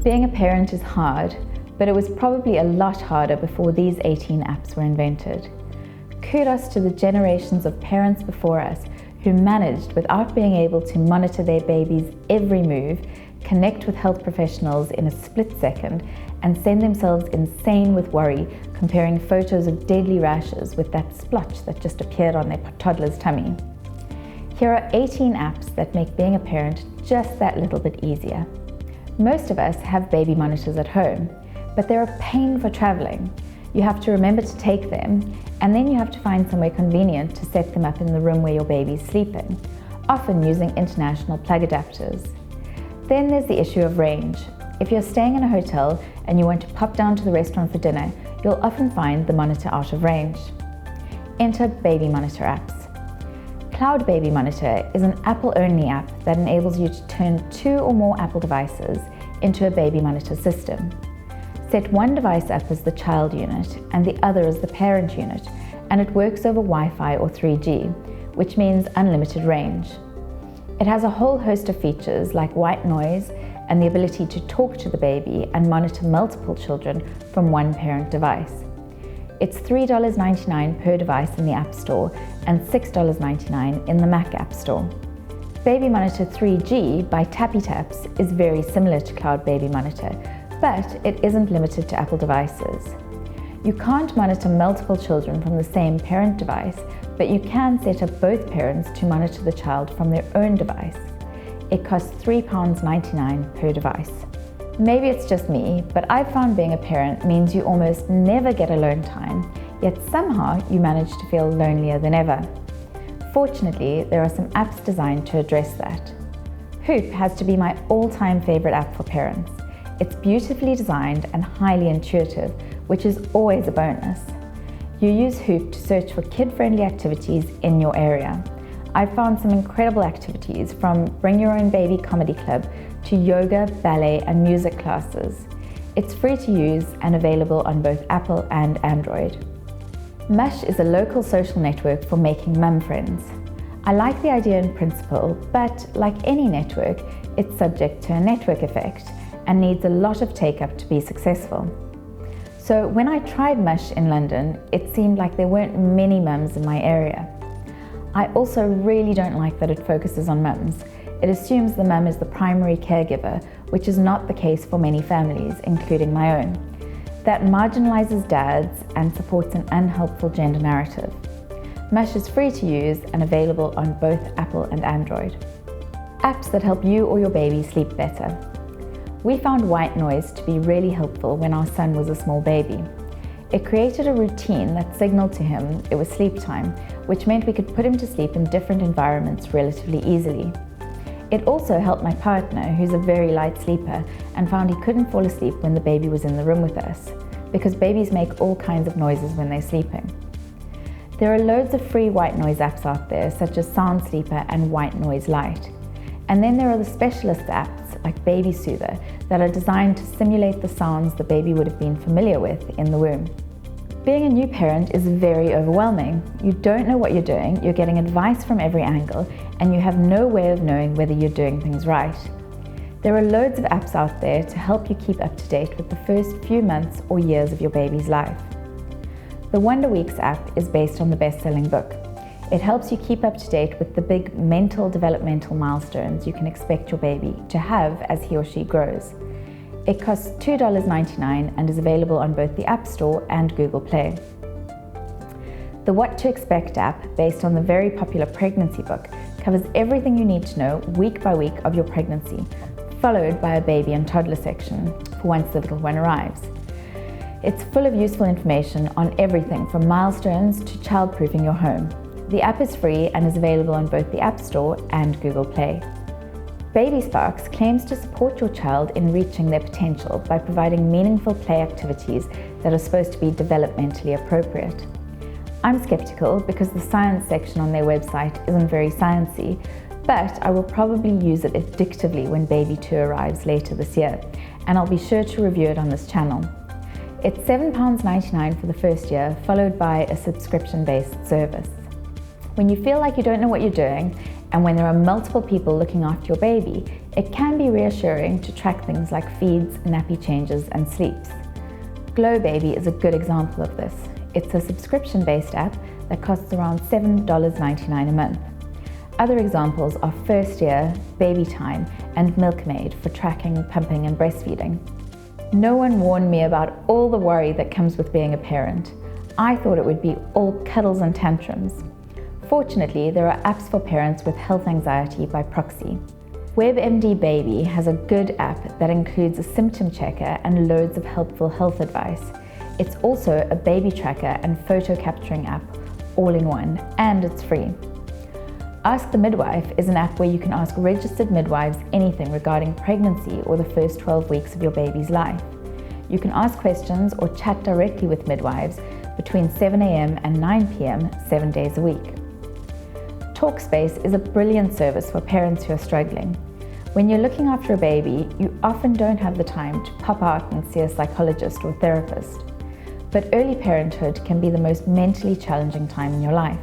Being a parent is hard, but it was probably a lot harder before these 18 apps were invented. Kudos to the generations of parents before us who managed, without being able to monitor their baby's every move, connect with health professionals in a split second, and send themselves insane with worry comparing photos of deadly rashes with that splotch that just appeared on their toddler's tummy. Here are 18 apps that make being a parent just that little bit easier. Most of us have baby monitors at home, but they're a pain for traveling. You have to remember to take them, and then you have to find somewhere convenient to set them up in the room where your baby's sleeping, often using international plug adapters. Then there's the issue of range. If you're staying in a hotel and you want to pop down to the restaurant for dinner, you'll often find the monitor out of range. Enter baby monitor apps. Cloud Baby Monitor is an Apple-only app that enables you to turn 2 or more Apple devices into a baby monitor system. Set one device up as the child unit and the other as the parent unit, and it works over Wi-Fi or 3G, which means unlimited range. It has a whole host of features like white noise and the ability to talk to the baby and monitor multiple children from one parent device. It's $3.99 per device in the App Store and $6.99 in the Mac App Store. Baby Monitor 3G by Tappy Taps is very similar to Cloud Baby Monitor, but it isn't limited to Apple devices. You can't monitor multiple children from the same parent device, but you can set up both parents to monitor the child from their own device. It costs £3.99 per device. Maybe it's just me, but I've found being a parent means you almost never get alone time, yet somehow you manage to feel lonelier than ever. Fortunately, there are some apps designed to address that. Hoop has to be my all-time favorite app for parents. It's beautifully designed and highly intuitive, which is always a bonus. You use Hoop to search for kid-friendly activities in your area. I've found some incredible activities from Bring Your Own Baby Comedy Club to yoga, ballet, and music classes. It's free to use and available on both Apple and Android. Mush is a local social network for making mum friends. I like the idea in principle, but like any network, it's subject to a network effect and needs a lot of take-up to be successful. So when I tried Mush in London, it seemed like there weren't many mums in my area. I also really don't like that it focuses on mums. It assumes the mum is the primary caregiver, which is not the case for many families, including my own. That marginalizes dads and supports an unhelpful gender narrative. Mush is free to use and available on both Apple and Android. Apps that help you or your baby sleep better. We found white noise to be really helpful when our son was a small baby. It created a routine that signaled to him it was sleep time, which meant we could put him to sleep in different environments relatively easily. It also helped my partner, who's a very light sleeper, and found he couldn't fall asleep when the baby was in the room with us, because babies make all kinds of noises when they're sleeping. There are loads of free white noise apps out there, such as Sound Sleeper and White Noise Lite. And then there are the specialist apps like Baby Soother that are designed to simulate the sounds the baby would have been familiar with in the womb. Being a new parent is very overwhelming. You don't know what you're doing, you're getting advice from every angle, and you have no way of knowing whether you're doing things right. There are loads of apps out there to help you keep up to date with the first few months or years of your baby's life. The Wonder Weeks app is based on the best-selling book. It helps you keep up to date with the big mental developmental milestones you can expect your baby to have as he or she grows. It costs $2.99 and is available on both the App Store and Google Play. The What to Expect app, based on the very popular pregnancy book, covers everything you need to know week by week of your pregnancy, followed by a baby and toddler section for once the little one arrives. It's full of useful information on everything from milestones to child-proofing your home. The app is free and is available on both the App Store and Google Play. Baby Sparks claims to support your child in reaching their potential by providing meaningful play activities that are supposed to be developmentally appropriate. I'm skeptical because the science section on their website isn't very sciencey, but I will probably use it addictively when Baby 2 arrives later this year, and I'll be sure to review it on this channel. It's £7.99 for the first year, followed by a subscription-based service. When you feel like you don't know what you're doing, and when there are multiple people looking after your baby, It can be reassuring to track things like feeds, nappy changes, and sleeps. Glow Baby is a good example of this. It's a subscription-based app that costs around $7.99 a month. Other examples are First Year, Baby Time, and Milkmaid for tracking, pumping, and breastfeeding. No one warned me about all the worry that comes with being a parent. I thought it would be all cuddles and tantrums. Fortunately, there are apps for parents with health anxiety by proxy. WebMD Baby has a good app that includes a symptom checker and loads of helpful health advice. It's also a baby tracker and photo capturing app all in one, and it's free. Ask the Midwife is an app where you can ask registered midwives anything regarding pregnancy or the first 12 weeks of your baby's life. You can ask questions or chat directly with midwives between 7 a.m. and 9 p.m. 7 days a week. Talkspace is a brilliant service for parents who are struggling. When you're looking after a baby, you often don't have the time to pop out and see a psychologist or therapist. But early parenthood can be the most mentally challenging time in your life.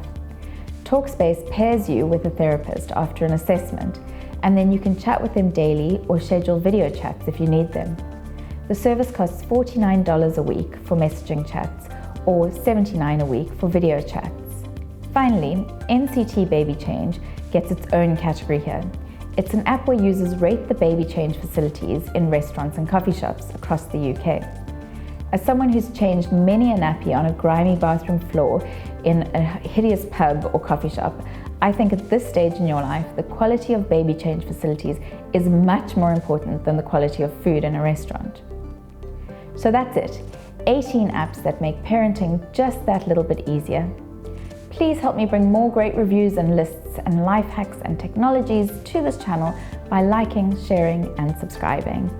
Talkspace pairs you with a therapist after an assessment, and then you can chat with them daily or schedule video chats if you need them. The service costs $49 a week for messaging chats or $79 a week for video chats. Finally, NCT Baby Change gets its own category here. It's an app where users rate the baby change facilities in restaurants and coffee shops across the UK. As someone who's changed many a nappy on a grimy bathroom floor in a hideous pub or coffee shop, I think at this stage in your life, the quality of baby change facilities is much more important than the quality of food in a restaurant. So that's it, 18 apps that make parenting just that little bit easier. Please help me bring more great reviews and lists and life hacks and technologies to this channel by liking, sharing, and subscribing.